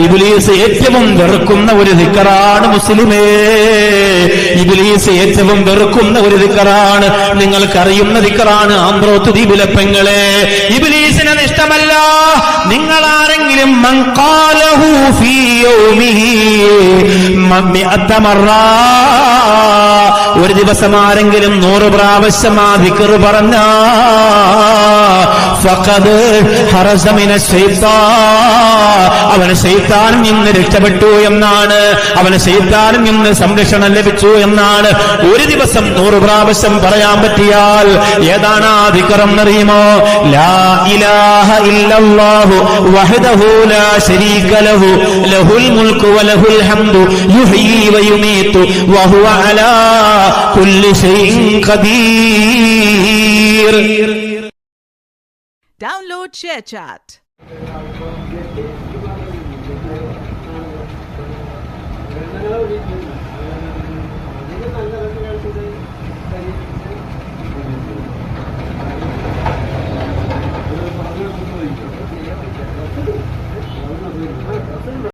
ഇബ്ലീസ് ഏറ്റവും വെറുക്കുന്ന ഒരു ദിക്റാണ് മുസ്ലിമേ. ഇബ്ലീസ് ഏറ്റവും വെറുക്കുന്ന ഒരു ദിക്റാണ്, നിങ്ങൾക്കറിയുന്ന ദിക്റാണ് ആന്ത്രോത്ത് ദ്വീപിലെ പെങ്ങളെ. ഇബ്ലീസിന് ഇഷ്ടമല്ല നിങ്ങൾ ആരെങ്കിലും മൻ ഖാലഹു ഫീ യൗമിഹി മിഅത മറ, ഒരു ദിവസം ആരെങ്കിലും 100 പ്രാവശ്യം ആ ദിക്ർ പറഞ്ഞാ ഫഖദ് ഹറസ മിന ശൈത്താൻ, അവന് ശൈത്താനിൽ നിന്ന് രക്ഷപ്പെട്ടു എന്നാണ്, അവന് ശൈത്താനിൽ നിന്ന് സംരക്ഷണം ലഭിച്ചു എന്നാണ്. ഒരു ദിവസം 100 പ്രാവശ്യം പറയാൻ പറ്റിയാൽ ഏതാണ് ആ ദിക്ർ എന്നറിയുമോ? ലാ ഇലാഹ ഇല്ലല്ലാഹു വഹ്ദഹു ലാ ശരീക ലഹു ലഹുൽ മുൽക്കു വലഹുൽ ഹംദു യുഹ്യീ വയുമീതു വഹുവ അലാ കുല്ലി ശൈഇൻ ഖദീർ. Download ShareChat.